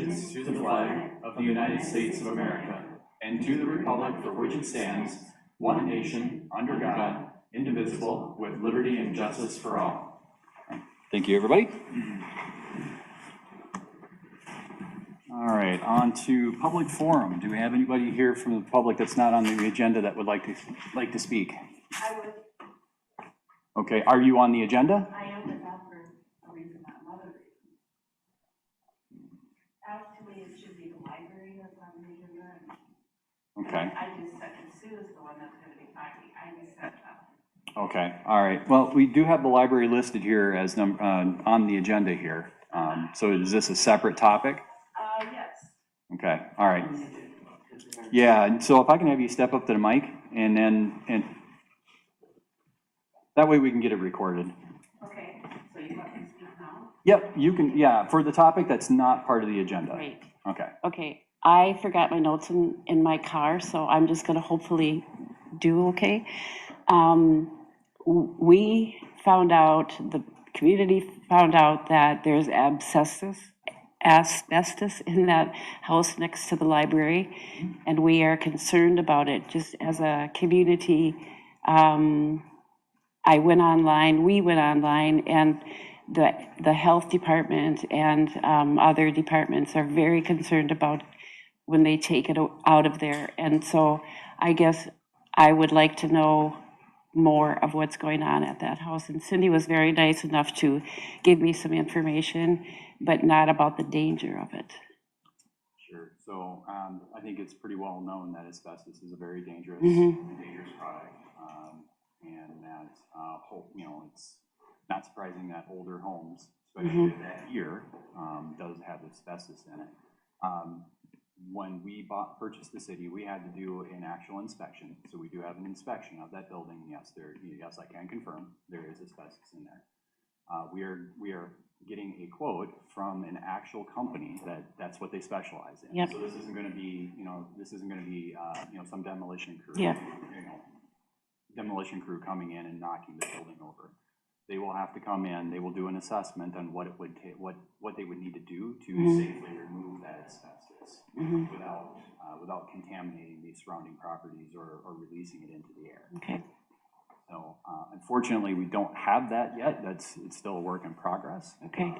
allegiance to the flag of the United States of America and to the republic for which it stands, one nation, under God, indivisible, with liberty and justice for all. Thank you, everybody. All right, on to public forum. Do we have anybody here from the public that's not on the agenda that would like to speak? I would. Okay, are you on the agenda? I am, but not for a reason, not another reason. Actually, it should be the library that's on the agenda. Okay. I just said, Sue is the one that's going to be talking. I just said that. Okay, all right. Well, we do have the library listed here as on the agenda here. So is this a separate topic? Yes. Okay, all right. Yeah, and so if I can have you step up to the mic and that way we can get it recorded. Okay, so you want me to speak now? Yep, you can, yeah, for the topic that's not part of the agenda. Right. Okay. Okay. I forgot my notes in my car, so I'm just going to hopefully do okay. We found out, the community found out that there's asbestos in that house next to the library, and we are concerned about it. Just as a community, we went online, and the health department and other departments are very concerned about when they take it out of there. And so I guess I would like to know more of what's going on at that house. And Cindy was very nice enough to give me some information, but not about the danger of it. Sure. So I think it's pretty well known that asbestos is a very dangerous, dangerous product, and that it's not surprising that older homes, especially that year, does have asbestos in it. When we purchased the city, we had to do an actual inspection. So we do have an inspection of that building. Yes, I can confirm there is asbestos in there. We are getting a quote from an actual company that's what they specialize in. Yep. So this isn't going to be, some demolition crew. Yeah. Demolition crew coming in and knocking the building over. They will have to come in. They will do an assessment on what it would take, what they would need to do to safely remove that asbestos without contaminating the surrounding properties or releasing it into the air. Okay. So unfortunately, we don't have that yet. It's still a work in progress. Okay.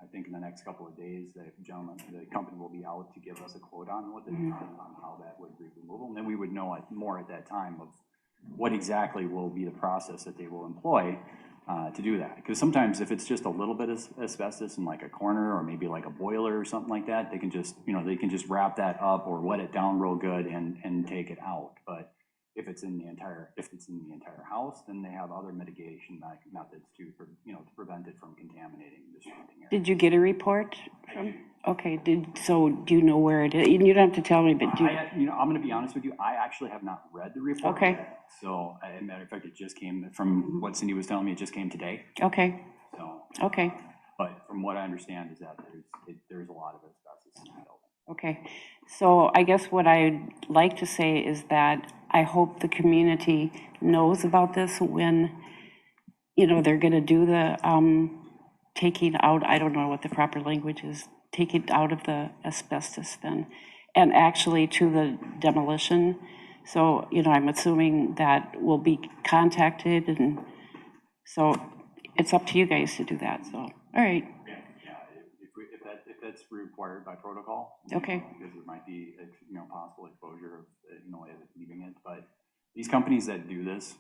I think in the next couple of days, the company will be out to give us a quote on what on how that would be removable, and then we would know more at that time of what exactly will be the process that they will employ to do that. Because sometimes if it's just a little bit of asbestos in like a corner or maybe like a boiler or something like that, they can just wrap that up or wet it down real good and take it out. But if it's in the entire house, then they have other mitigation methods to prevent it from contaminating the surrounding area. Did you get a report from? Okay. Do you know where it is? You don't have to tell me, but I'm going to be honest with you. I actually have not read the report. Okay. Yet. So, as a matter of fact, it just came from what Cindy was telling me. It just came today. Okay. So. Okay. But from what I understand is that there's a lot of asbestos in the building. Okay. So I guess what I'd like to say is that I hope the community knows about this when, they're going to do the taking out, I don't know what the proper language is, take it out of the asbestos then, and actually to the demolition. So, I'm assuming that we'll be contacted, and so it's up to you guys to do that. So, all right. If that's required by protocol. Okay. Because there might be possible exposure of leaving it, but these companies that do this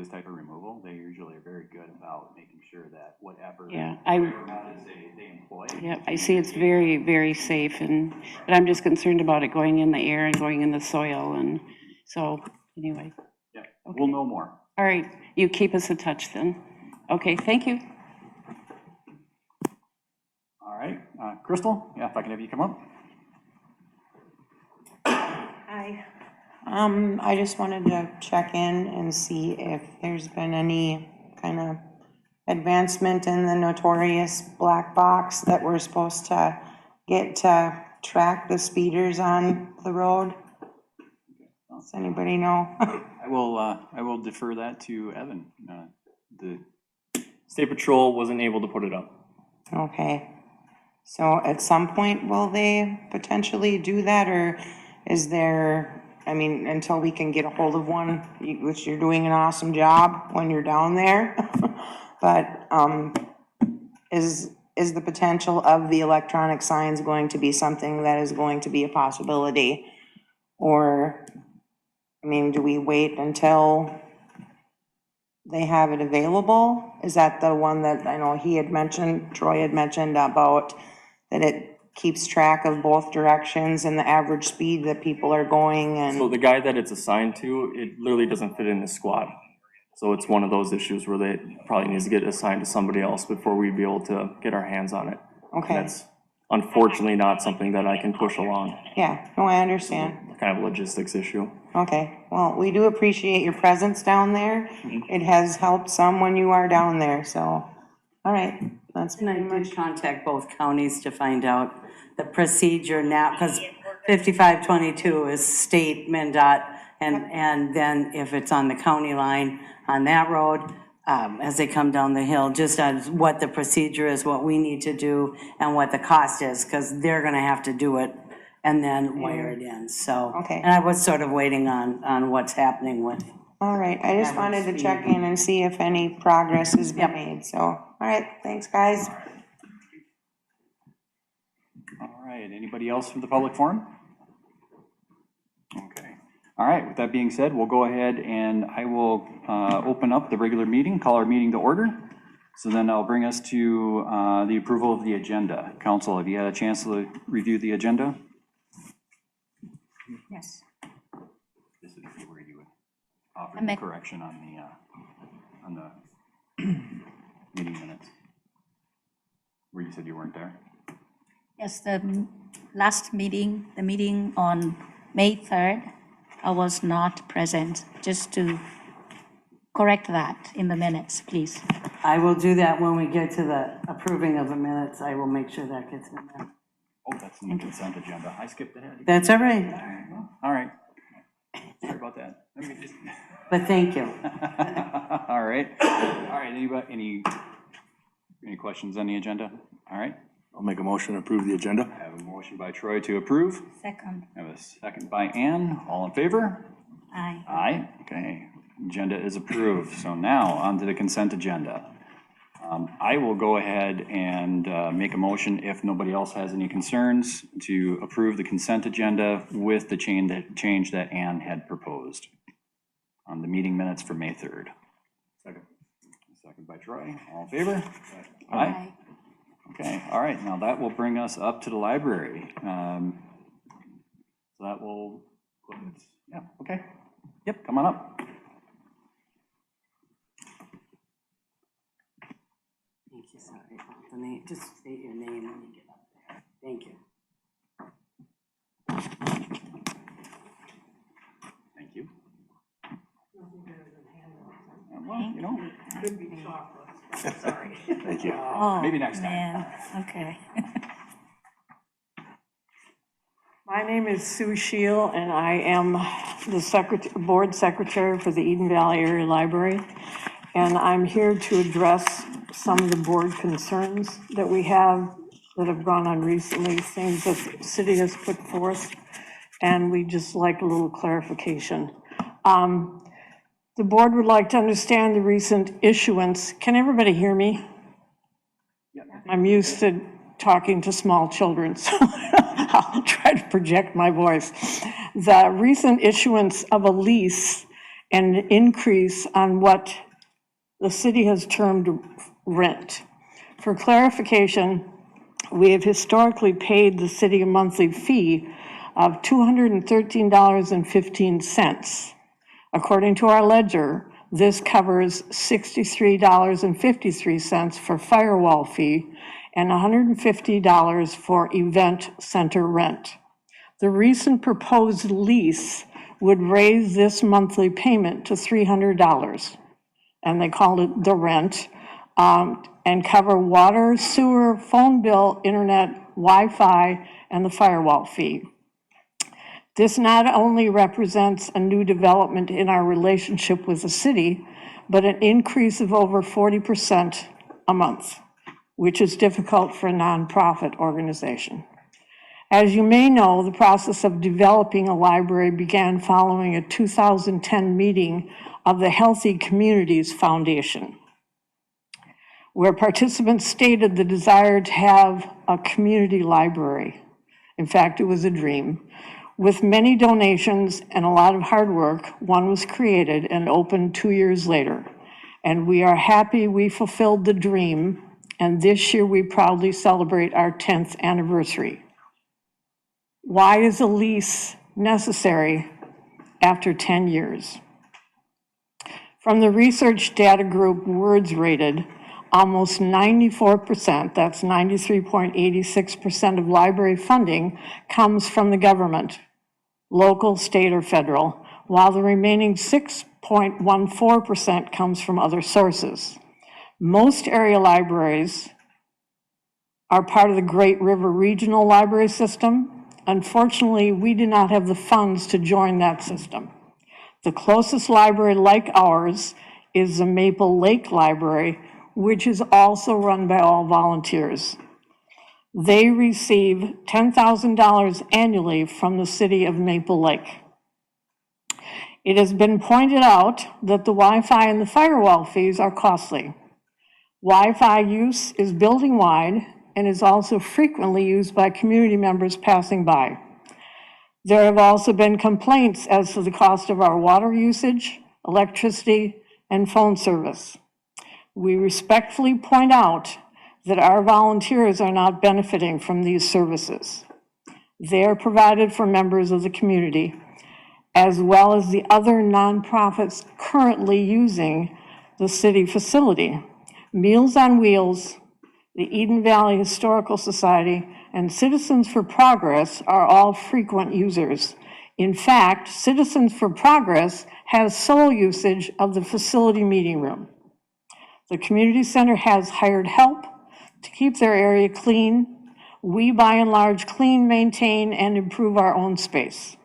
type of removal, they usually are very good about making sure that whatever they employ. Yeah, I see it's very, very safe, but I'm just concerned about it going in the air and going in the soil, and so anyway. Yeah, okay. We'll know more. All right, you keep us in touch then. Okay, thank you. All right, Crystal, if I can have you come up. Hi. I just wanted to check in and see if there's been any kind of advancement in the notorious black box that we're supposed to get to track the speeders on the road. Does anybody know? I will defer that to Evan. The State Patrol wasn't able to put it up. Okay. So at some point, will they potentially do that, or is there, I mean, until we can get a hold of one, which you're doing an awesome job when you're down there. But, is the potential of the electronic signs going to be something that is going to be a possibility? Or, I mean, do we wait until they have it available? Is that the one that I know he had mentioned, Troy had mentioned about that it keeps track of both directions and the average speed that people are going So and, the guy that it's assigned to, it literally doesn't fit in the squad. So it's one of those issues where they probably needs to get assigned to somebody else before we'd be able to get our hands on it. okay, That's unfortunately not something that I can push along, yeah, no, I understand. kind of a logistics issue. Okay, well, we do appreciate your presence down there. It has helped some when you are down there, so, all right, that's And I pretty much. did contact both counties to find out the procedure now, because 5522 is state MnDOT, and then if it's on the county line on that road, as they come down the hill, just as what the procedure is, what we need to do, and what the cost is, because they're gonna have to do it and then wire it in, so. Okay. And I was sort of waiting on what's happening with. All right, I just wanted to check in and see if any progress has been made, so, all right, thanks, guys. All right, anybody else from the public forum? Okay. All right, with that being said, we'll go ahead and I will open up the regular meeting, call our meeting to order. So then I'll bring us to the approval of the agenda. Council, have you had a chance to review the agenda? Yes. This is where you would offer I the make- correction on the meeting minutes. Where you said you weren't there? Yes, the last meeting, the meeting on May 3rd, I was not present, just to correct that in the minutes, please. I will do that when we get to the approving of the minutes. I will make sure that gets in there. Oh, that's in the consent agenda. I skipped ahead. That's all right, All right. Sorry about that. Let me just. but thank you. All right. All right, anybody, any questions on the agenda? All right. I'll make a motion to approve the agenda. I have a motion by Troy to approve. Second, I have a second by Ann. All in favor? aye. Aye. Okay, agenda is approved. So now, on to the consent agenda. I will go ahead and make a motion, if nobody else has any concerns, to approve the consent agenda with the change that Ann had proposed on the meeting minutes for May 3rd. Second. Second by Troy. All in favor? Aye. Okay, all right, now that will bring us up to the library. So that will, yeah, okay. Yep, come on up. Thank you, sorry about the name, just state your name when you get up there. Thank you. Thank you. Well, you know, Thank you. Oh, maybe next time. man, okay. My name is Sue Shield, and I am the board secretary for the Eden Valley Area Library. And I'm here to address some of the board concerns that we have that have gone on recently, things that the city has put forth, and we just like a little clarification. The board would like to understand the recent issuance. Can everybody hear me? I'm used to talking to small children, so I'll try to project my voice. The recent issuance of a lease and an increase on what the city has termed rent. For clarification, we have historically paid the city a monthly fee of $213.15. According to our ledger, this covers $63.53 for firewall fee and $150 for event center rent. The recent proposed lease would raise this monthly payment to $300, and they called it the rent, and cover water, sewer, phone bill, internet, Wi-Fi, and the firewall fee. This not only represents a new development in our relationship with the city, but an increase of over 40% a month. which is difficult for a nonprofit organization. As you may know, the process of developing a library began following a 2010 meeting of the Healthy Communities Foundation, where participants stated the desire to have a community library. In fact, it was a dream. With many donations and a lot of hard work, one was created and opened 2 years later. And we are happy we fulfilled the dream, and this year we proudly celebrate our 10th anniversary. Why is a lease necessary after 10 years? From the research data group Words Rated, almost 94%, that's 93.86% of library funding comes from the government, local, state, or federal, while the remaining 6.14% comes from other sources. Most area libraries are part of the Great River Regional Library System. Unfortunately, we do not have the funds to join that system. The closest library like ours is the Maple Lake Library, which is also run by all volunteers. They receive $10,000 annually from the city of Maple Lake. It has been pointed out that the Wi-Fi and the firewall fees are costly. Wi-Fi use is building-wide and is also frequently used by community members passing by. There have also been complaints as to the cost of our water usage, electricity, and phone service. We respectfully point out that our volunteers are not benefiting from these services. They are provided for members of the community, as well as the other nonprofits currently using the city facility. Meals on Wheels, the Eden Valley Historical Society, and Citizens for Progress are all frequent users. In fact, Citizens for Progress has sole usage of the facility meeting room. The community center has hired help to keep their area clean. We, by and large, clean, maintain, and improve our own space.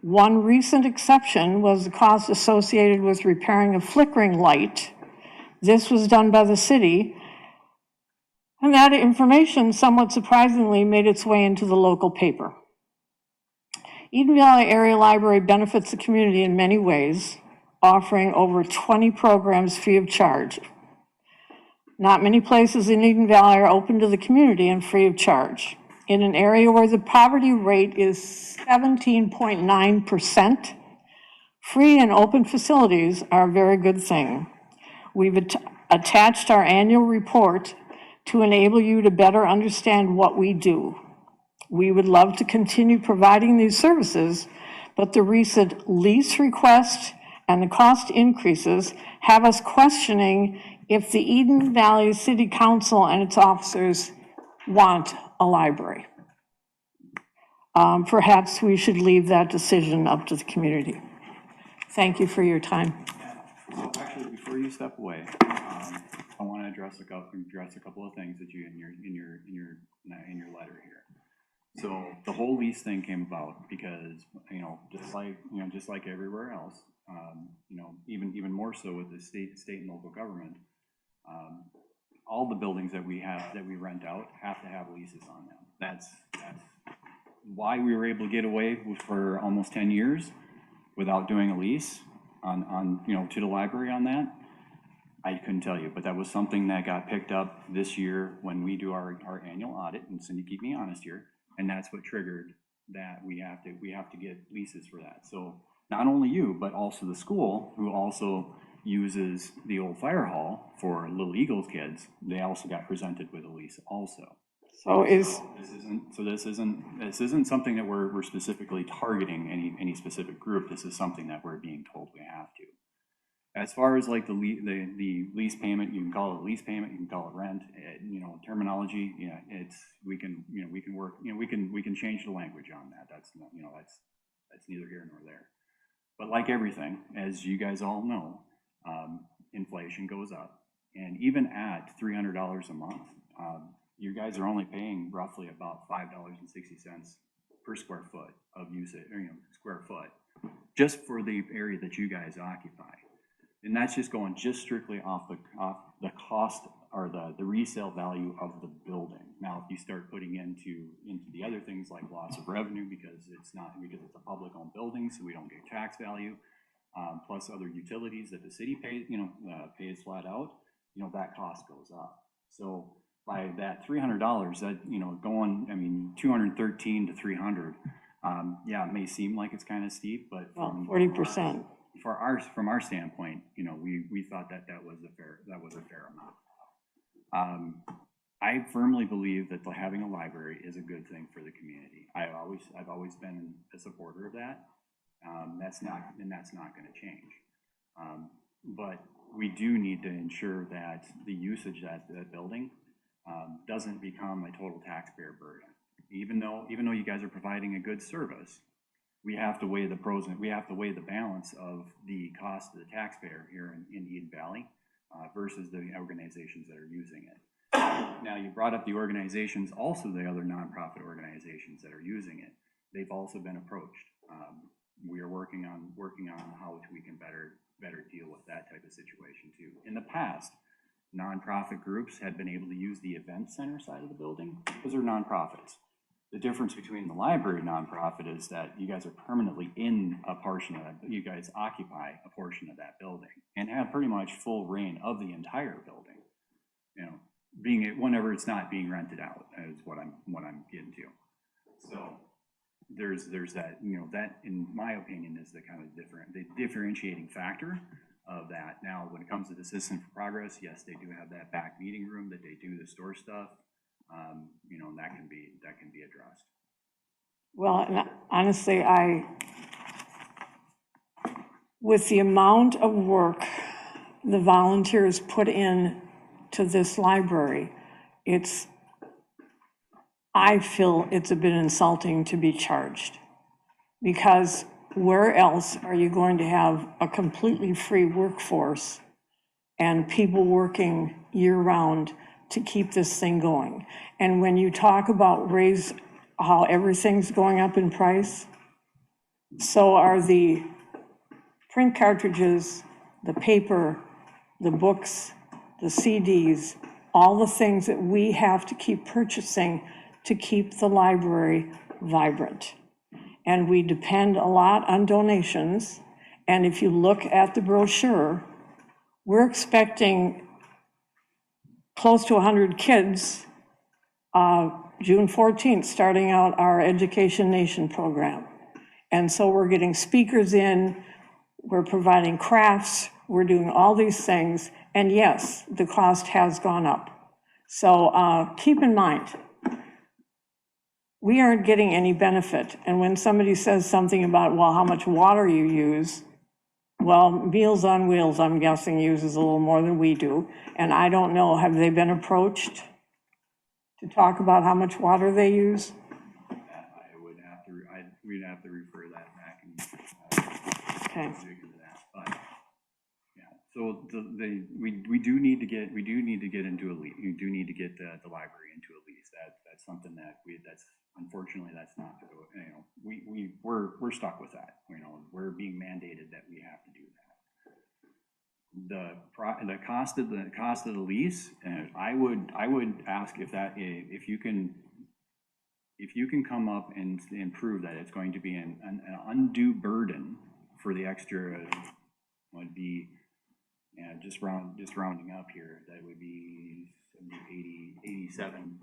One recent exception was the cost associated with repairing a flickering light. This was done by the city, and that information, somewhat surprisingly, made its way into the local paper. Eden Valley Area Library benefits the community in many ways, offering over 20 programs free of charge. Not many places in Eden Valley are open to the community and free of charge. In an area where the poverty rate is 17.9%, free and open facilities are a very good thing. We've attached our annual report to enable you to better understand what we do. We would love to continue providing these services, but the recent lease request and the cost increases have us questioning if the Eden Valley City Council and its officers want a library. Perhaps we should leave that decision up to the community. Thank you for your time. So actually, before you step away, I want to address a couple of things that you in your letter here. So the whole lease thing came about because just like everywhere else, even more so with the state and local government, all the buildings that we rent out have to have leases on them. That's why we were able to get away for almost 10 years without doing a lease on to the library on that. I couldn't tell you, but that was something that got picked up this year when we do our annual audit, and Cindy, keep me honest here, and that's what triggered that we have to get leases for that. So not only you, but also the school, who also uses the old fire hall for Little Eagles kids, they also got presented with a lease also. This isn't something that we're specifically targeting any specific group. This is something that we're being told we have to. As far as like the lease payment, you can call it a lease payment, you can call it rent. Terminology. Yeah, we can work. We can change the language on that. That's neither here nor there. But like everything, as you guys all know, inflation goes up, and even at $300 a month, you guys are only paying roughly about $5.60 per square foot of usage, square foot, just for the area that you guys occupy. And that's just going strictly off the cost or the resale value of the building. Now, if you start putting into the other things like loss of revenue, because it's a public-owned building, so we don't get tax value, plus other utilities that the city pays, pays flat out, that cost goes up. So by that $300, that, going, I mean, 213 to 300, yeah, it may seem like it's kind of steep, but Well, from 40%. from our standpoint, we thought that was a fair amount. I firmly believe that having a library is a good thing for the community. I've always been a supporter of that. That's not going to change. But we do need to ensure that the usage of that building doesn't become a total taxpayer burden. Even though you guys are providing a good service, we have to weigh the pros and we have to weigh the balance of the cost to the taxpayer here in Eden Valley versus the organizations that are using it. Now, you brought up the organizations, also the other nonprofit organizations that are using it. They've also been approached. We are working on how we can better deal with that type of situation too. In the past, nonprofit groups had been able to use the event center side of the building because they're nonprofits. The difference between the library nonprofit is that you guys are permanently in a portion of that. You guys occupy a portion of that building and have pretty much full reign of the entire building. Being it whenever it's not being rented out is what I'm getting to. So there's that, that in my opinion is the kind of the differentiating factor of that. Now, when it comes to the Citizen for Progress, yes, they do have that back meeting room that they do the store stuff. And that can be addressed. Well, and honestly, with the amount of work the volunteers put in to this library, I feel it's a bit insulting to be charged. Because where else are you going to have a completely free workforce and people working year-round to keep this thing going? And when you talk about how everything's going up in price, so are the print cartridges, the paper, the books, the CDs, all the things that we have to keep purchasing to keep the library vibrant. And we depend a lot on donations. And if you look at the brochure, we're expecting close to 100 kids, June 14th, starting out our Education Nation program. And so we're getting speakers in, we're providing crafts, we're doing all these things. And yes, the cost has gone up. So keep in mind, we aren't getting any benefit. And when somebody says something about, well, how much water you use, well, Meals on Wheels, I'm guessing, uses a little more than we do. And I don't know, have they been approached to talk about how much water they use? We'd have to refer that back and Okay. dig into that. But yeah, so we do need to get into a lease. We do need to get the library into a lease. That's something that unfortunately that's not, we're stuck with that. We're being mandated that we have to do that. The cost of the lease, I would ask if you can come up and prove that it's going to be an undue burden for the extra, would be just rounding up here, that would be $87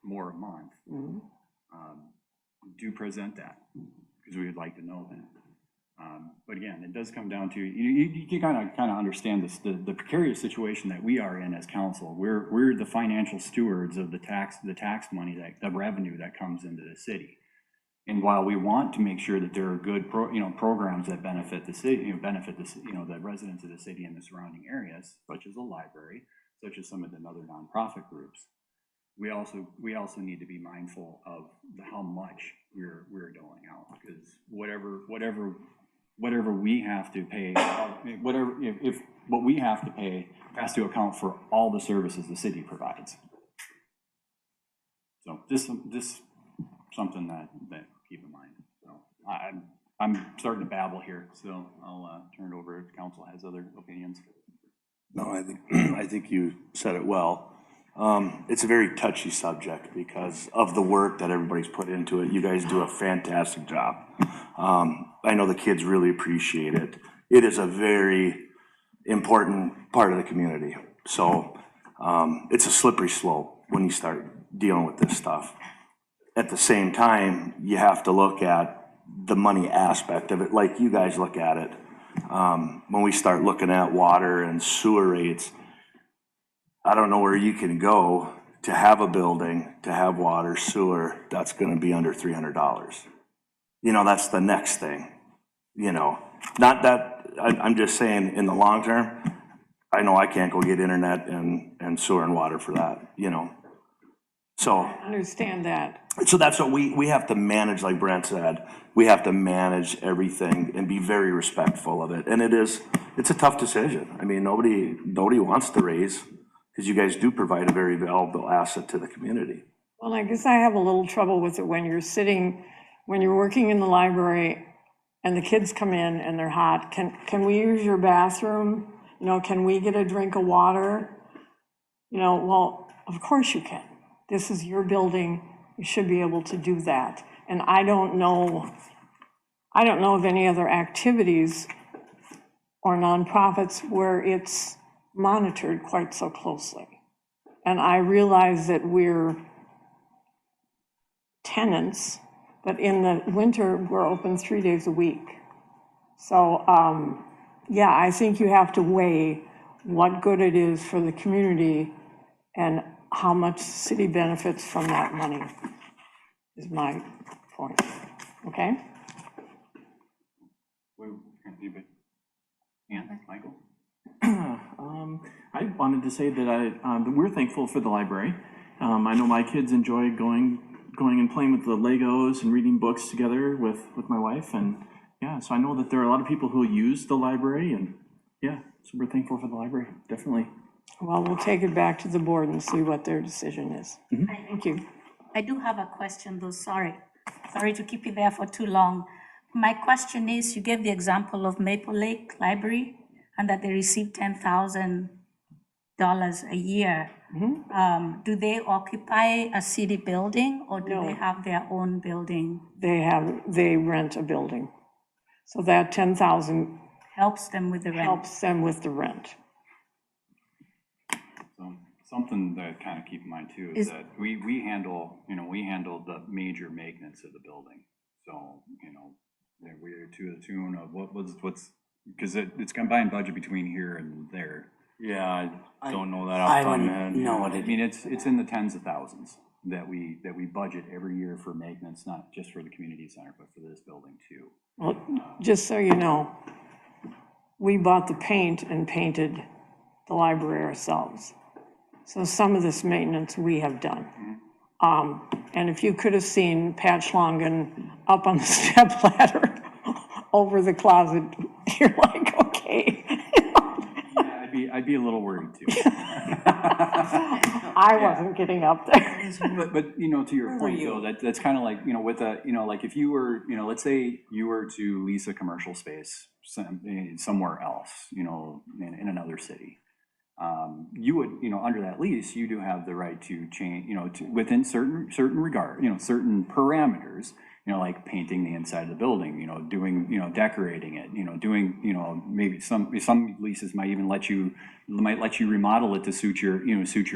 more a month. Mm-hmm. Do present that, because we would like to know that. But again, it does come down to, you kind of understand this, the precarious situation that we are in as council. We're the financial stewards of the tax money, the revenue that comes into the city. And while we want to make sure that there are good programs that benefit the city, the residents of the city and the surrounding areas, such as a library, such as some of the other nonprofit groups, we also need to be mindful of how much we're doling out, because whatever we have to pay, if what we have to pay has to account for all the services the city provides. So this something that keep in mind. So I'm starting to babble here, so I'll turn it over if council has other opinions. No, I think you said it well. It's a very touchy subject because of the work that everybody's put into it. You guys do a fantastic job. I know the kids really appreciate it. It is a very important part of the community. So it's a slippery slope when you start dealing with this stuff. At the same time, you have to look at the money aspect of it, like you guys look at it. When we start looking at water and sewer rates, I don't know where you can go to have a building, to have water, sewer, that's gonna be under $300. You know, that's the next thing, you know. Not that, I'm just saying, in the long term, I know I can't go get internet and sewer and water for that, you know. So. Understand that. So that's what we have to manage, like Brent said, we have to manage everything and be very respectful of it. And it's a tough decision. I mean, nobody wants to raise, because you guys do provide a very valuable asset to the community. Well, I guess I have a little trouble with it when you're working in the library and the kids come in and they're hot. Can we use your bathroom? You know, can we get a drink of water? You know, well, of course you can. This is your building. You should be able to do that. And I don't know of any other activities or nonprofits where it's monitored quite so closely. And I realize that we're tenants, but in the winter, we're open 3 days a week. So, yeah, I think you have to weigh what good it is for the community and how much the city benefits from that money, is my point, okay? Ann, Michael? I wanted to say that that we're thankful for the library. I know my kids enjoy going and playing with the Legos and reading books together with my wife, and yeah, so I know that there are a lot of people who use the library, and yeah, so we're thankful for the library, definitely. Well, we'll take it back to the board and see what their decision is. Thank you. I do have a question though, sorry to keep you there for too long. My question is, you gave the example of Maple Lake Library and that they receive $10,000 a year. Do they occupy a city building or do they have their own building? They rent a building. So that 10,000 Helps them with the rent? helps them with the rent. So something to kind of keep in mind too is that we handle the major maintenance of the building. So, you know, we're to the tune of what's, because it's combined budget between here and there. Yeah, I don't know that I off the top of my wouldn't head. know what I it mean, it's in the tens of thousands that we budget every year for maintenance, not just for the community center, but for this building too. Well, just so you know, we bought the paint and painted the library ourselves. So some of this maintenance we have done. And if you could have seen Pat Schlongen up on the step ladder over the closet, you're like, okay. Yeah, I'd be a little worried too. I wasn't getting up there. But you know, to your point, though, that's kind of like, you know, with a, you know, like if you were, you know, let's say you were to lease a commercial space somewhere else, you know, in another city. You would, you know, under that lease, you do have the right to change, you know, within certain regard, you know, certain parameters, you know, like painting the inside of the building, you know, doing, you know, decorating it, you know, doing, you know, maybe some leases might even let you remodel it to suit your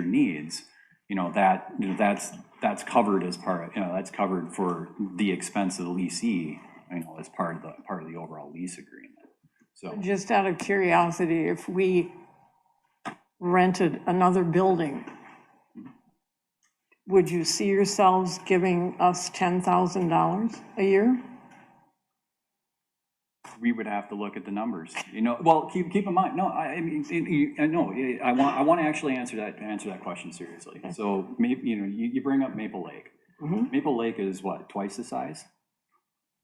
needs, you know, that's covered as part, you know, that's covered for the expense of the leasee, you know, as part of the overall lease agreement. So Just out of curiosity, if we rented another building, would you see yourselves giving us $10,000 a year? we would have to look at the numbers, you know. Well, keep in mind, no, I mean, I want to actually answer that question seriously. So maybe, you know, you bring up Maple Lake. Maple Lake is what, twice the size?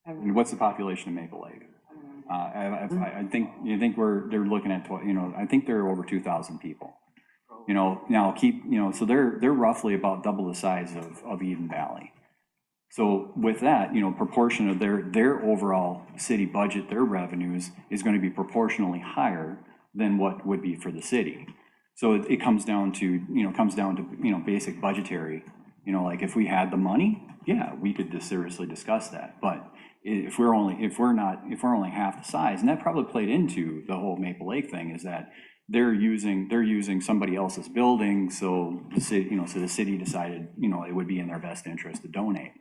And what's the population of Maple Lake? I think they're looking at, you know, I think they're over 2,000 people. You know, now so they're roughly about double the size of Eden Valley. So with that, you know, proportion of their overall city budget, their revenues is going to be proportionally higher than what would be for the city. So it comes down to, basic budgetary, like if we had the money, yeah, we could just seriously discuss that. But if we're only half the size, and that probably played into the whole Maple Lake thing, is that they're using somebody else's building, so the city decided, it would be in their best interest to donate.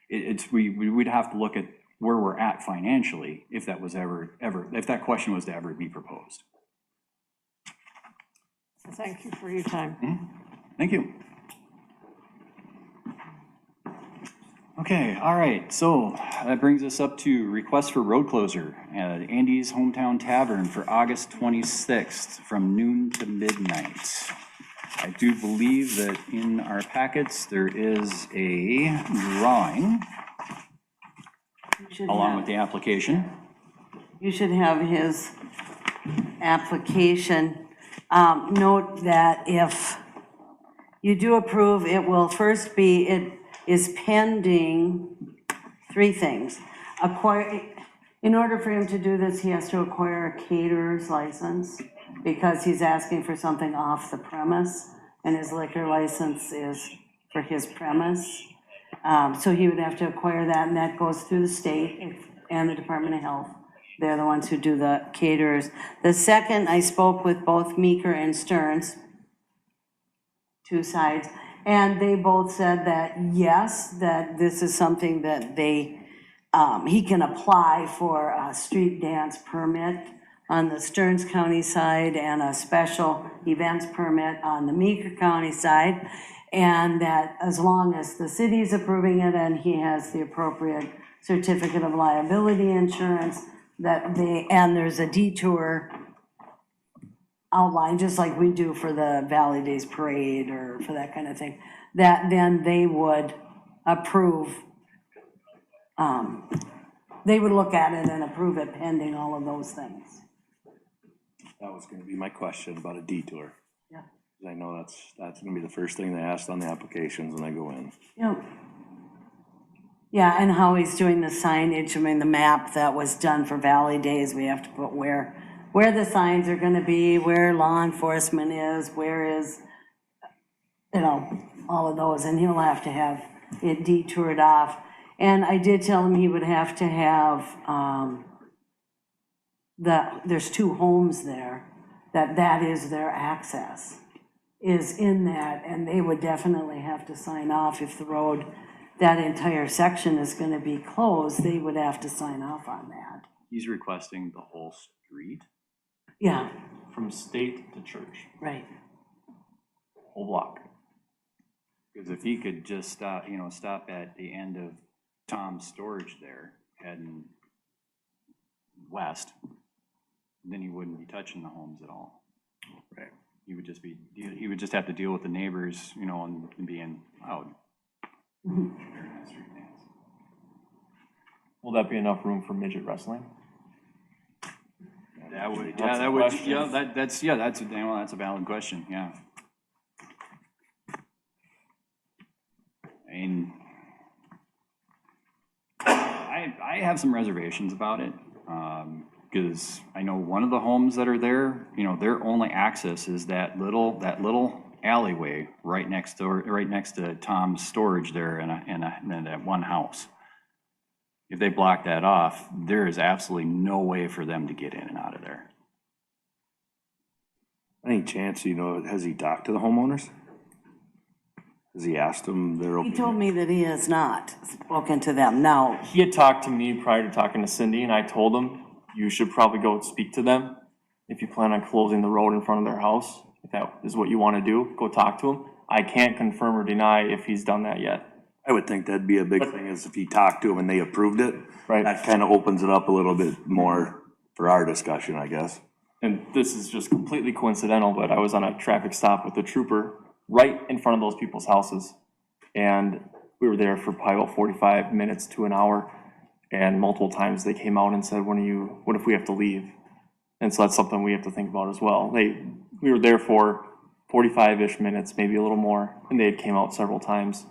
We'd have to look at where we're at financially if that was if that question was to ever be proposed. Thank you for your time. Thank you. Okay, all right, so that brings us up to request for road closure at Andy's Hometown Tavern for August 26th from noon to midnight. I do believe that in our packets, there is a drawing along with the application. You should have his application. Note that if you do approve, it will first be, it is pending 3 things. In order for him to do this, he has to acquire a caterer's license because he's asking for something off the premise, and his liquor license is for his premise. So he would have to acquire that, and that goes through the state and the Department of Health. They're the ones who do the caterers. The second, I spoke with both Meeker and Stearns, 2 sides, and they both said that, yes, that this is something that he can apply for a street dance permit on the Stearns County side and a special events permit on the Meeker County side. And that as long as the city's approving it and he has the appropriate certificate of liability insurance, and there's a detour outline, just like we do for the Valley Days Parade or for that kind of thing, that then they would approve, they would look at it and approve it pending all of those things. That was gonna be my question about a detour. Yeah. I know that's gonna be the first thing they asked on the applications when I go in. Yep. Yeah, and how he's doing the signage, I mean, the map that was done for Valley Days, we have to put where the signs are gonna be, where law enforcement is, where is, all of those, and he'll have to have it detoured off. And I did tell him he would have to have, there's 2 homes there, that is their access, is in that, and they would definitely have to sign off if the road, that entire section is gonna be closed, they would have to sign off on that. He's requesting the whole street. Yeah, From state to church, right. whole block. Because if he could just stop at the end of Tom's storage there, heading west, then he wouldn't be touching the homes at all. Right. He would just have to deal with the neighbors, and being out. During that street dance. Will that be enough room for midget wrestling? That would, That's a question. that's a valid question, yeah. I mean, I have some reservations about it, because I know one of the homes that are there, their only access is that little alleyway right next to Tom's storage there in that one house. If they block that off, there is absolutely no way for them to get in and out of there. Any chance, has he talked to the homeowners? Has he asked them their He opinion? told me that he has not spoken to them. Now, He had talked to me prior to talking to Cindy, and I told him, you should probably go speak to them. If you plan on closing the road in front of their house, if that is what you want to do, go talk to him. I can't confirm or deny if he's done that yet. I would think that'd be a big thing, is if he talked to them and they approved it. Right. That kind of opens it up a little bit more for our discussion, I guess. And this is just completely coincidental, but I was on a traffic stop with the trooper right in front of those people's houses. And we were there for probably about 45 minutes to an hour. And multiple times they came out and said, what if we have to leave? And so that's something we have to think about as well. We were there for 45-ish minutes, maybe a little more, and they had came out several times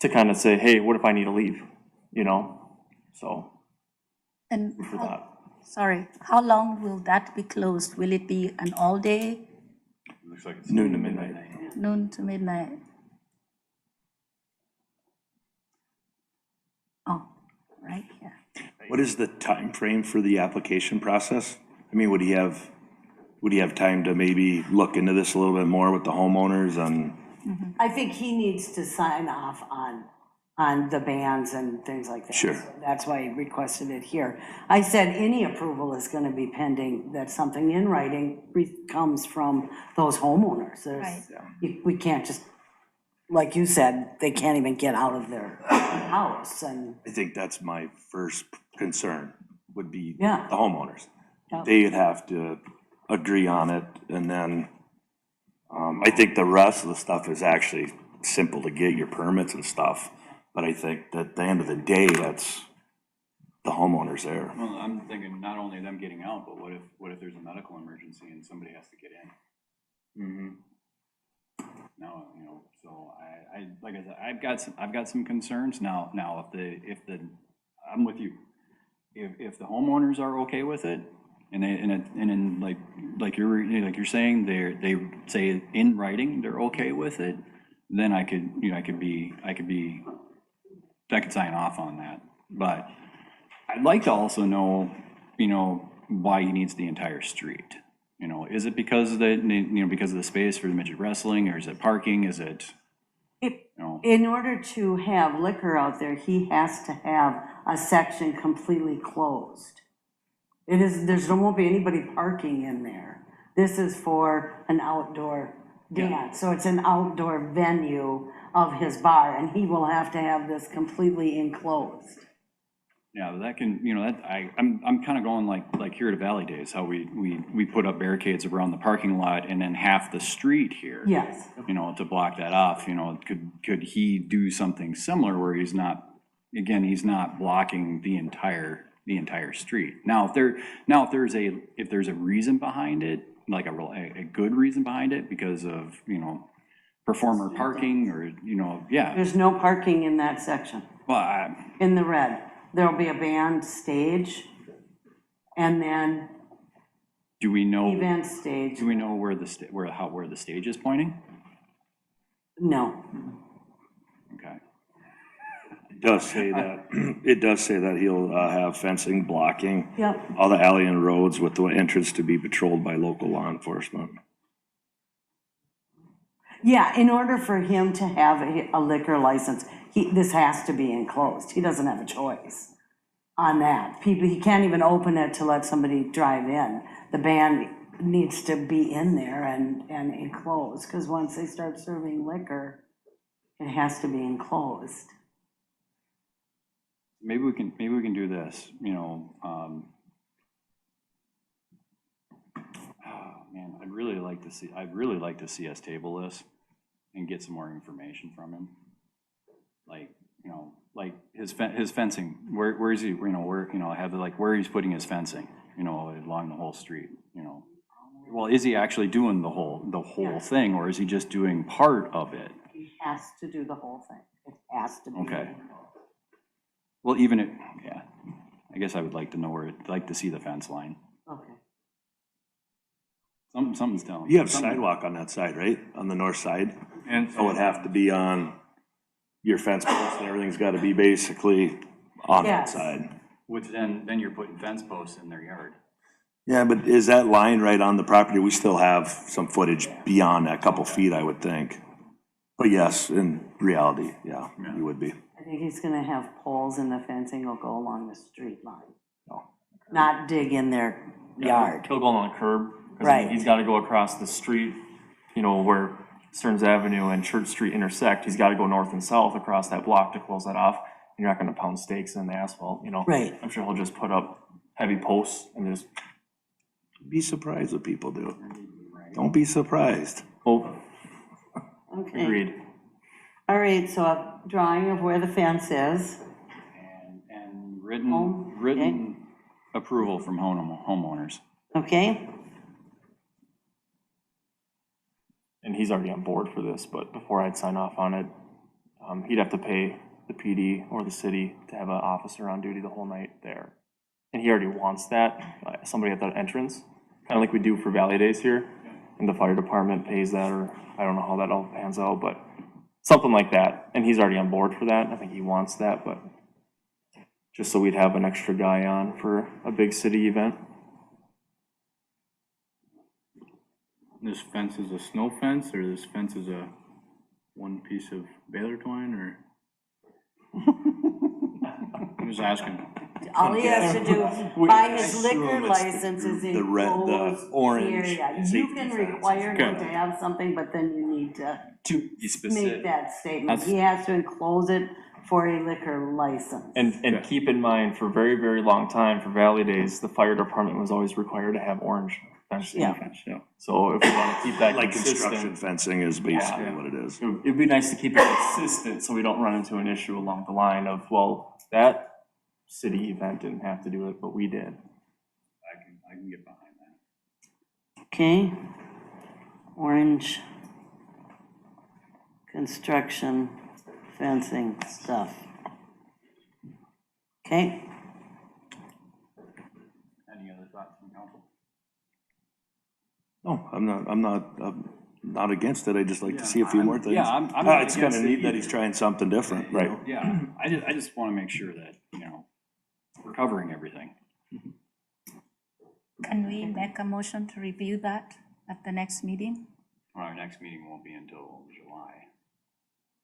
to kind of say, hey, what if I need to leave? So, And for that. sorry, how long will that be closed? Will it be an all day, Looks like it's Noon to midnight. noon to midnight? Oh, right here. What is the time frame for the application process? I mean, would he have time to maybe look into this a little bit more with the homeowners and? I think he needs to sign off on the bans and things like that. Sure. So that's why he requested it here. I said any approval is gonna be pending, that something in writing comes from those homeowners. There's, we can't just, like you said, they can't even get out of their house and, I think that's my first concern, would be Yeah. the homeowners. Yep. They'd have to agree on it, and then, I think the rest of the stuff is actually simple to get, your permits and stuff. But I think that at the end of the day, that's the homeowners there. Well, I'm thinking not only them getting out, but what if there's a medical emergency and somebody has to get in? No, so I, like I said, I've got some concerns now, if the, I'm with you. If the homeowners are okay with it, and then like you're saying, they say in writing, they're okay with it, then I could sign off on that. But I'd like to also know, why he needs the entire street. Is it because of because of the space for the midget wrestling, or is it parking? Is it, in order to have liquor out there, he has to have a section completely closed. There won't be anybody parking in there. This is for an outdoor dance, so it's an outdoor venue of his bar, and he will have to have this completely enclosed. yeah, but that can, I'm kind of going like here at Valley Days, how we put up barricades around the parking lot and then half the street here. Yes. To block that off, could he do something similar where he's not blocking the entire street? Now, if there's a reason behind it, like a good reason behind it, because of, performer parking or, yeah. There's no parking in that section, Well, in the red. There'll be a band stage, and then do we know, event stage. do we know where the stage is pointing? No. Okay. It does say that he'll have fencing blocking Yep. all the alley and roads with the entrance to be patrolled by local law enforcement. Yeah, in order for him to have a liquor license, this has to be enclosed. He doesn't have a choice on that. He can't even open it to let somebody drive in. The band needs to be in there and enclosed, because once they start serving liquor, it has to be enclosed. Maybe we can do this, man, I'd really like to see us table this and get some more information from him. Like his fencing, where is he, where he's putting his fencing, along the whole street, Well, is he actually doing the whole thing, or is he just doing part of it? He has to do the whole thing. It has to be. Okay. Well, yeah, I guess I would like to know like to see the fence line. Okay. Something's telling. You have sidewalk on that side, right? On the north side? And So it'd have to be on your fence post, and everything's gotta be basically on that Yes. side. Which then you're putting fence posts in their yard. Yeah, but is that line right on the property? We still have some footage beyond that, couple feet, I would think. But yes, in reality, yeah, you would be. I think he's gonna have poles and the fencing will go along the street line, Oh. not dig in their yard. He'll go on the curb. 'Cause Right. He's gotta go across the street, where Stearns Avenue and Church Street intersect. He's gotta go north and south across that block to close that off. You're not gonna pound stakes in the asphalt, Right. I'm sure he'll just put up heavy posts and just, Be surprised what people do. Don't be surprised. oh, Okay. agreed. All right, so a drawing of where the fence is. And Home, written approval from homeowners. Okay, And he's already on board for this, but before I'd sign off on it, he'd have to pay the PD or the city to have an officer on duty the whole night there. and he already wants that, somebody at that entrance, kind of like we do for Valley Days here, and the fire department pays that, or I don't know how that all pans out, but something like that, and he's already on board for that, I think he wants that, but just so we'd have an extra guy on for a big city event. This fence is a snow fence, or this fence is a one piece of baler twine, or? I'm just asking. All he has to do, by his liquor license is the red, the enclosed orange area. You safety can fence. require him Okay. to have something, but then you need to To be make specific. that statement. That's- He has to enclose it for a liquor license. And keep in mind, for a very, very long time, for Valley Days, the fire department was always required to have orange fencing. Yeah. Yeah. So if we want to keep that Like construction consistent, fencing is basically what it is. it'd be nice to keep it consistent so we don't run into an issue along the line of, well, that city event didn't have to do it, but we did. I can get behind that. Okay. Orange construction fencing stuff. Okay, Any other thoughts from council? No, I'm not against it. I'd just like to see a few more things. Yeah, I'm not It's kind against of it neat that either. he's trying something different, right? Yeah, I just want to make sure that, we're covering everything. Can we make a motion to review that at the next meeting? Well, our next meeting won't be until July.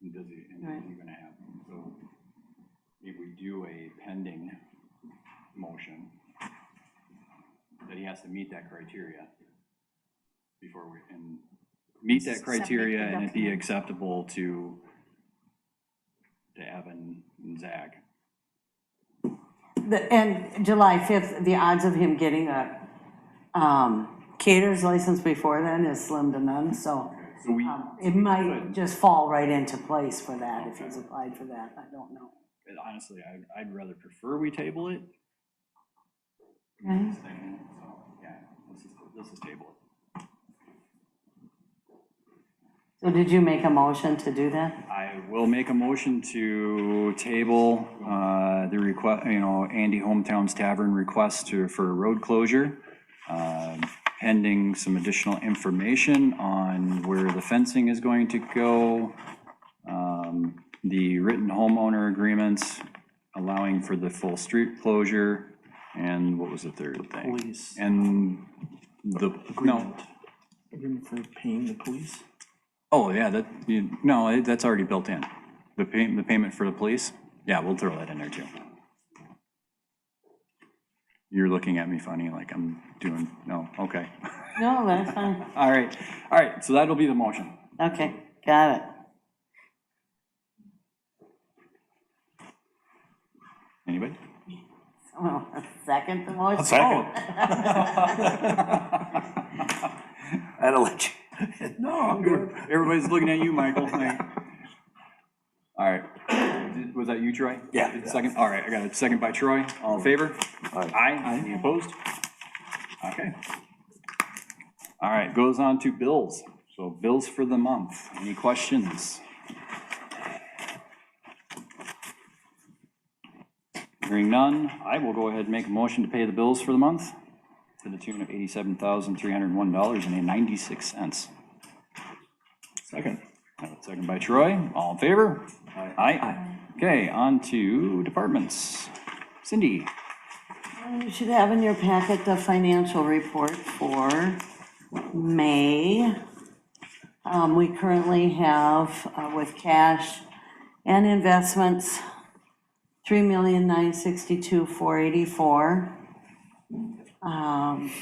And is he gonna have, so if we do a pending motion, that he has to meet that criteria before we can meet that criteria and it be acceptable to Evan and Zach. and July 5th, the odds of him getting a caterer's license before then is slim to none, so So we, it might just fall right into place for that if he's applied for that, I don't know. honestly, I'd rather prefer we table it. Okay. So, yeah, let's just table it. So did you make a motion to do that? I will make a motion to table, the request, Andy Hometown's Tavern request for road closure, pending some additional information on where the fencing is going to go, the written homeowner agreements allowing for the full street closure, and what was the third thing? Police. And the, no, Agreement for paying the police? oh, yeah, that's already built in. The payment for the police? Yeah, we'll throw that in there too. You're looking at me funny, like I'm doing, no, okay. No, that's fine. All right, so that'll be the motion. Okay, got it. Anybody? Well, second the motion. Second. I'll let you. No, I'm good. Everybody's looking at you, Michael. All right, was that you, Troy? Yeah. Second, all right, I got a second by Troy. All in favor? Aye. Aye. Any opposed? Okay. All right, goes on to bills. So bills for the month. Any questions? Hearing none, I will go ahead and make a motion to pay the bills for the month to the tune of $87,301.96. Second. Second by Troy. All in favor? Aye. Okay, on to departments. Cindy? You should have in your packet the financial report for May. We currently have, with cash and investments, $3,962,484.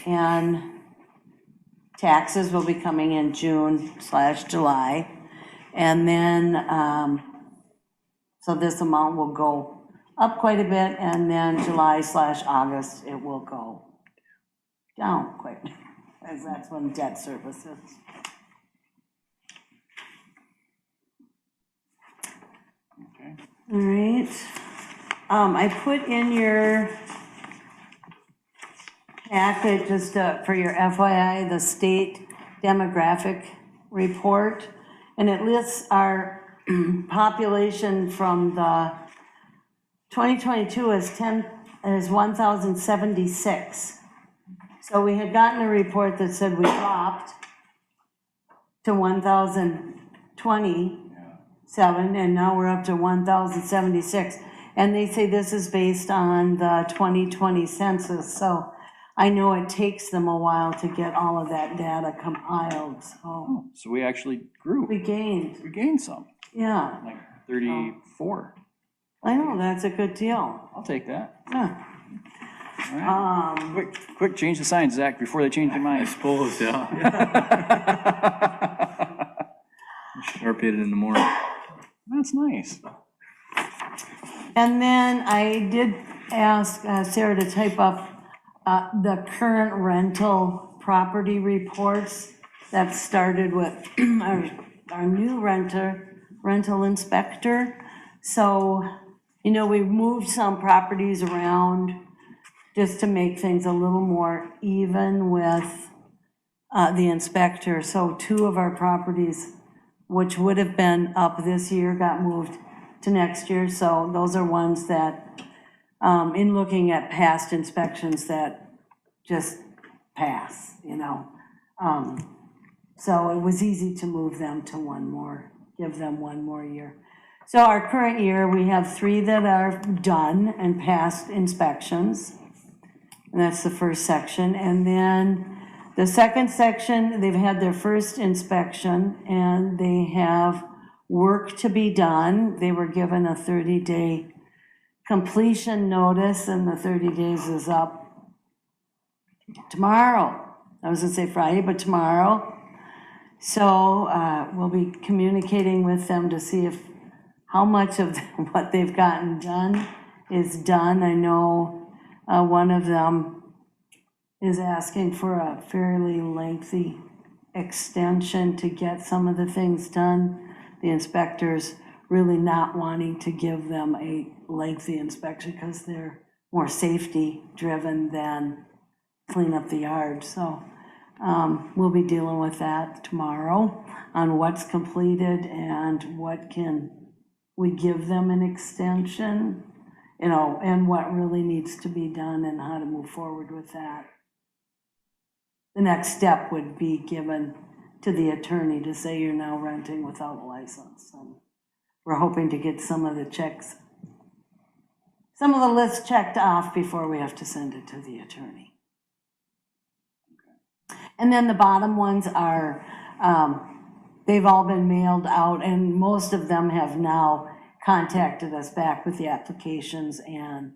And taxes will be coming in June/July. And then, so this amount will go up quite a bit, and then July/August, it will go down quite, as that's when debt service is. Okay. All right. I put in your packet, just for your FYI, the state demographic report, and it lists our population from the 2022 as is 1,076. So we had gotten a report that said we dropped to 1,027, and now we're up to 1,076. And they say this is based on the 2020 census, so I know it takes them a while to get all of that data compiled, so So we actually grew. we gained, We gained some, yeah. like 34. I know, that's a good deal, I'll take that. yeah. All right. Quick, change the signs, Zach, before they change their I minds. suppose, yeah. Sharp hit it in the morning. That's nice. And then I did ask Sarah to type up the current rental property reports that started with our new rental inspector. So, you know, we moved some properties around just to make things a little more even with the inspector. So 2 of our properties, which would have been up this year, got moved to next year. So those are ones that, in looking at past inspections, that just pass, you know. So it was easy to move them to one more, give them one more year. So our current year, we have 3 that are done and passed inspections. And that's the first section. And then the second section, they've had their first inspection and they have work to be done. They were given a 30-day completion notice, and the 30 days is up tomorrow. I was gonna say Friday, but tomorrow. So we'll be communicating with them to see if how much of what they've gotten done is done. I know one of them is asking for a fairly lengthy extension to get some of the things done. The inspector's really not wanting to give them a lengthy inspection because they're more safety driven than clean up the yard. So we'll be dealing with that tomorrow on what's completed and what can we give them an extension, you know, and what really needs to be done and how to move forward with that. The next step would be given to the attorney to say you're now renting without a license. And we're hoping to get some of the checks, some of the lists checked off before we have to send it to the attorney. And then the bottom ones are, they've all been mailed out, and most of them have now contacted us back with the applications and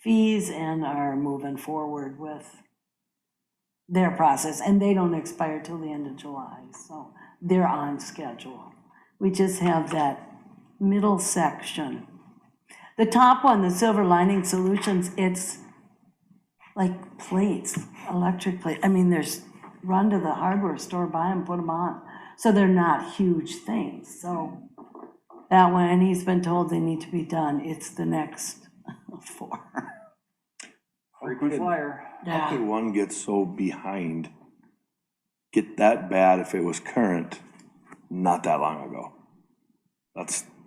fees and are moving forward with their process, and they don't expire till the end of July, so they're on schedule. We just have that middle section. The top one, the Silver Lining Solutions, it's like plates, electric plates. I mean, there's run to the hardware store, buy them, put them on. So they're not huge things, so that one, and he's been told they need to be done. It's the next 4. Frequent flyer. How could one get so behind, get that bad if it was current not that long ago?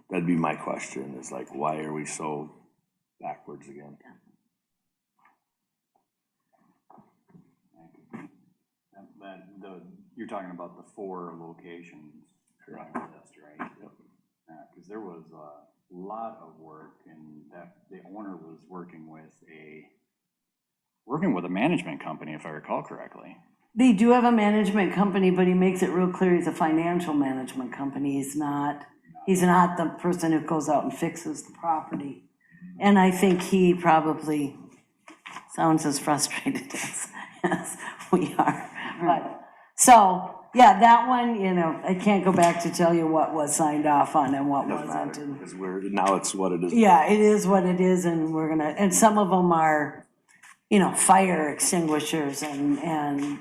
That'd be my question, is like, why are we so backwards again? You're talking about the 4 locations on the list, right? Yep. Because there was a lot of work, and that the owner was working with a management company, if I recall correctly. They do have a management company, but he makes it real clear he's a financial management company. He's not the person who goes out and fixes the property. And I think he probably sounds as frustrated as we are. But, so, yeah, that one, you know, I can't go back to tell you what was signed off on and what wasn't. And Because now it's what it is. yeah, it is what it is, and we're gonna, and some of them are, you know, fire extinguishers and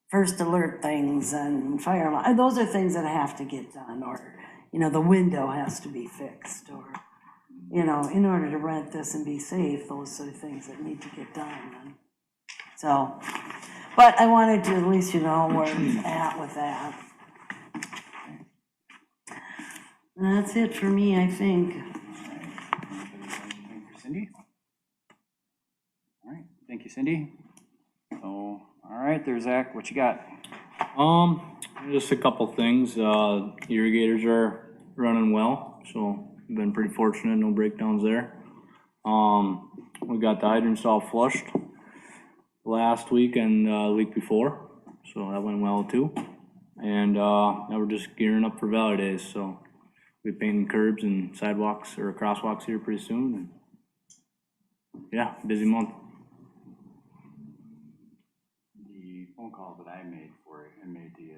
first alert things and fire alarm. Those are things that have to get done, or, you know, the window has to be fixed, or, you know, in order to rent this and be safe, those are things that need to get done. And so, but I wanted to at least, you know, where it's at with that. And that's it for me, I think. Anything for Cindy? Cindy. So, all right, there's Zach, what you got? Just a couple things. Irrigators are running well, so been pretty fortunate, no breakdowns there. We got the hydrants all flushed last week and the week before, so that went well too. And now we're just gearing up for Valley Days, so we're painting curbs and sidewalks or crosswalks here pretty soon. And yeah, busy month. The phone calls that I made for it and made to you.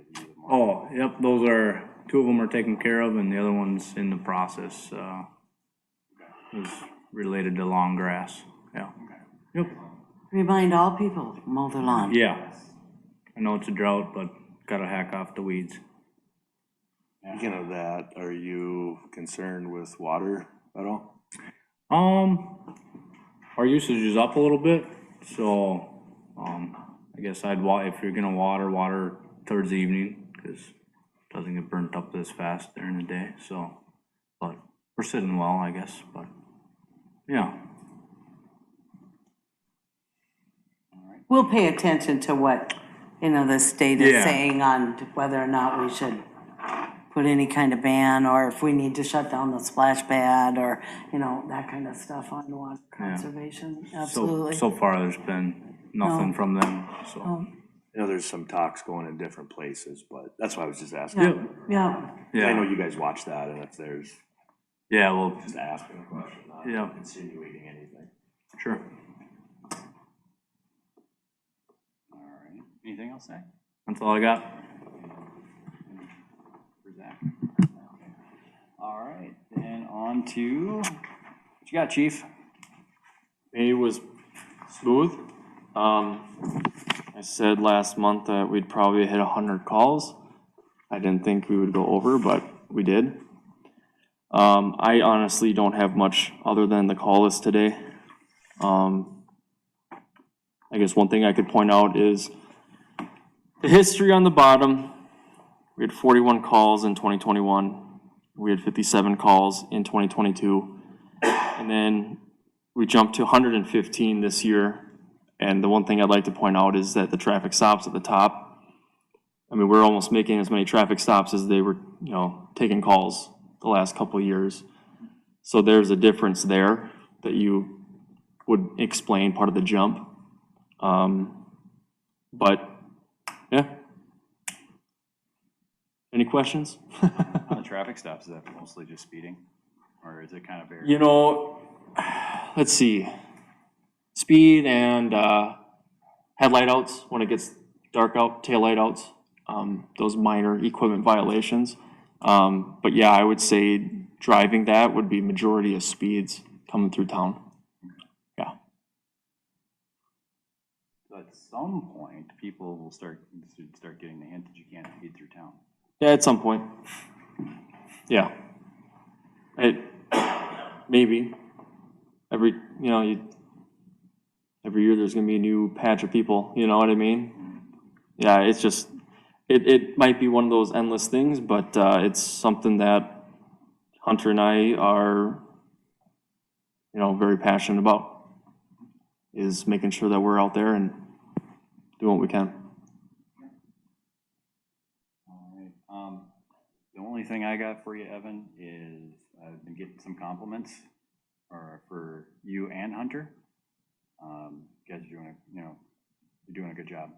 Oh, yep, those are, 2 of them are taken care of and the other one's in the process. Is related to long grass, yeah. Yep, Remind all people, mow their lawn. yeah. I know it's a drought, but gotta hack off the weeds. Speaking of that, are you concerned with water at all? Our usage is up a little bit, so, I guess if you're gonna water towards the evening, cause it doesn't get burnt up this fast during the day, so. But we're sitting well, I guess, but, yeah. We'll pay attention to what, the state is Yeah. saying on whether or not we should put any kind of ban, or if we need to shut down the splash pad, or, that kind of stuff on water conservation, absolutely. So far, there's been nothing No. from them, so. Oh, There's some talks going in different places, but that's why I was just asking. yeah, I know Yeah, you guys watch that, and if there's, yeah, well, just asking a question, not Yeah. insinuating anything. sure. All right, anything else, Zach? That's all I got. For Zach? All right, then on to, what you got, chief? May was smooth. I said last month that we'd probably hit 100 calls. I didn't think we would go over, but we did. I honestly don't have much other than the call list today. I guess one thing I could point out is the history on the bottom. We had 41 calls in 2021. We had 57 calls in 2022. And then we jumped to 115 this year. And the one thing I'd like to point out is that the traffic stops at the top. I mean, we're almost making as many traffic stops as they were, taking calls the last couple of years. So there's a difference there that you would explain part of the jump. But, yeah. Any questions? On the traffic stops, is that mostly just speeding? Or is it kind of very? Let's see. Speed and headlight outs when it gets dark out, tail light outs, those minor equipment violations. But yeah, I would say driving that would be majority of speeds coming through town. Yeah. So at some point, people will start getting the hint that you can't speed through town. Yeah, at some point. Yeah. Maybe. Every year there's gonna be a new patch of people, you know what I mean? Yeah, it's just, it might be one of those endless things, but it's something that Hunter and I are, very passionate about, is making sure that we're out there and doing what we can. All right. The only thing I got for you, Evan, is I've been getting some compliments for you and Hunter. You guys are doing you're doing a good job.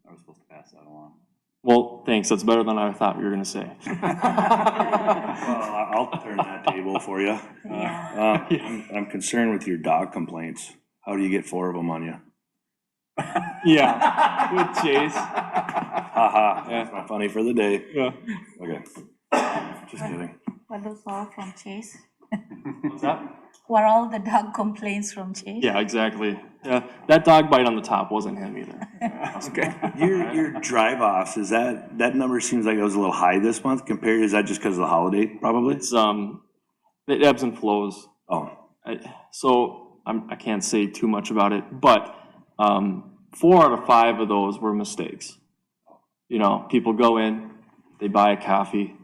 I was supposed to pass that along. Well, thanks, that's better than I thought you were gonna say. Well, I'll turn that table for you. I'm concerned with your dog complaints. How do you get 4 of them on you? Yeah, with Chase. Haha, that's not funny for the day. Yeah. Okay. Just kidding. Were those all from Chase? What's that? Were all the dog complaints from Chase? Yeah, exactly. Yeah, that dog bite on the top wasn't him either. Okay. Your drive offs, is that number seems like it was a little high this month compared, is that just because of the holiday, probably? It's, it ebbs and flows. Oh, I can't say too much about it, but 4 out of 5 of those were mistakes. People go in, they buy a coffee,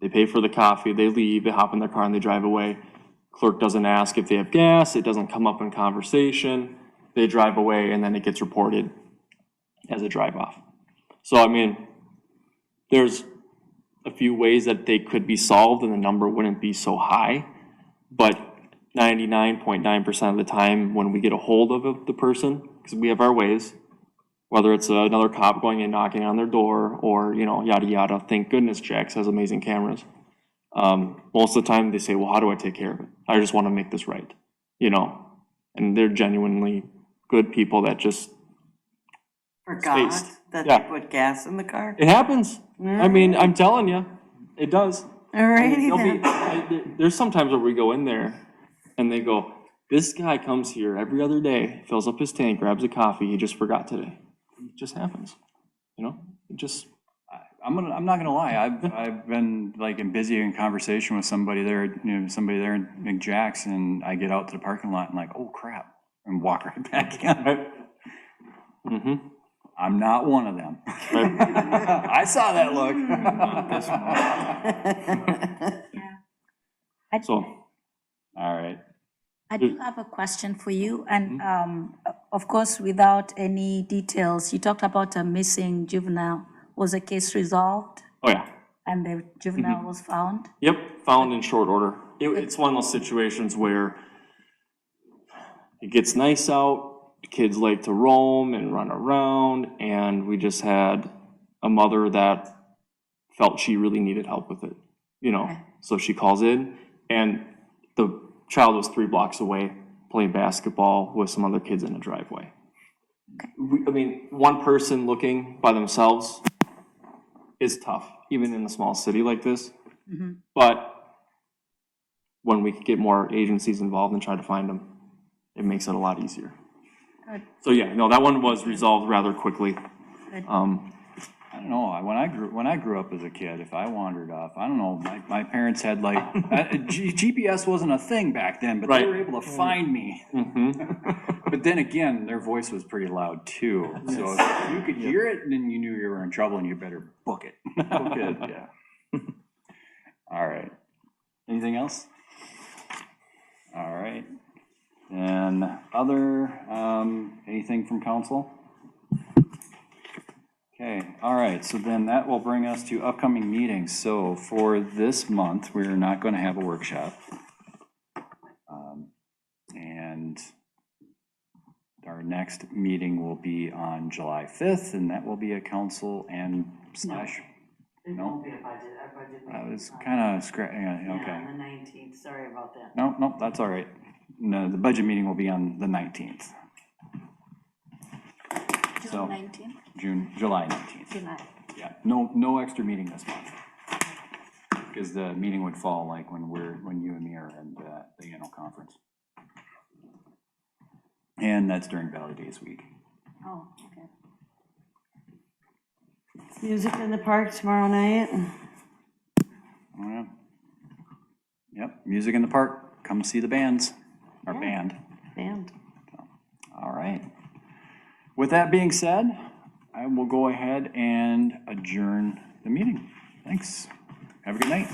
they pay for the coffee, they leave, they hop in their car and they drive away. Clerk doesn't ask if they have gas, it doesn't come up in conversation. they drive away, and then it gets reported as a drive-off. So, I mean, there's a few ways that they could be solved and the number wouldn't be so high, but 99.9% of the time when we get a hold of the person, because we have our ways, whether it's another cop going and knocking on their door or, you know, yada yada, thank goodness Jax has amazing cameras. Most of the time they say, well, how do I take care of it? I just want to make this right, you know, and they're genuinely good people that just, Forgot Spaced. that Yeah. they put gas in the car. it happens. I mean, I'm telling you, it does. All righty There'll then. there's sometimes where we go in there and they go, this guy comes here every other day, fills up his tank, grabs a coffee, he just forgot today. It just happens, you know, it just, I'm not gonna lie, I've been like busy in conversation with somebody there, somebody there in McJack's, and I get out to the parking lot and like, oh crap, and walk right back in. mm-hmm. I'm not one of them. I saw that look. So, All right. I do have a question for you, and of course, without any details, you talked about a missing juvenile. Was the case resolved oh yeah, and the juvenile was found? yep, found in short order. It's one of those situations where it gets nice out, the kids like to roam and run around, and we just had a mother that felt she really needed help with it, you know? Okay. So she calls in, and the child was 3 blocks away playing basketball with some other kids in a driveway. I mean, one person looking by themselves is tough, even in a small city like this. But when we get more agencies involved and try to find them, it makes it a lot easier. Good. So yeah, no, that one was resolved rather quickly. Good. I don't know, when I grew up as a kid, if I wandered off, I don't know, my parents had like, GPS wasn't a thing back then, but they Right. were able to find me. But then again, their voice was pretty loud too, so if you could hear it, then you knew you were in trouble and you better book it. Good, yeah. All right. Anything else? All right. And anything from council? Okay, all right, so then that will bring us to upcoming meetings. So for this month, we're not going to have a workshop. And our next meeting will be on July 5th, and that will be a council and slash. It No? won't be a budget, our budget I meeting was is on- kind of Yeah, okay. on the 19th, sorry about that. No, that's all right. No, the budget meeting will be on the 19th, So- June 19th, July 19th. July. Yeah, no extra meeting this month. Because the meeting would fall like when you and me are in the annual conference. And that's during Valley Days week. Oh, okay. Music in the park tomorrow night. Oh, yeah. Yep, music in the park, come see the bands, our Yeah. band. And All right. With that being said, I will go ahead and adjourn the meeting. Thanks. Have a good night.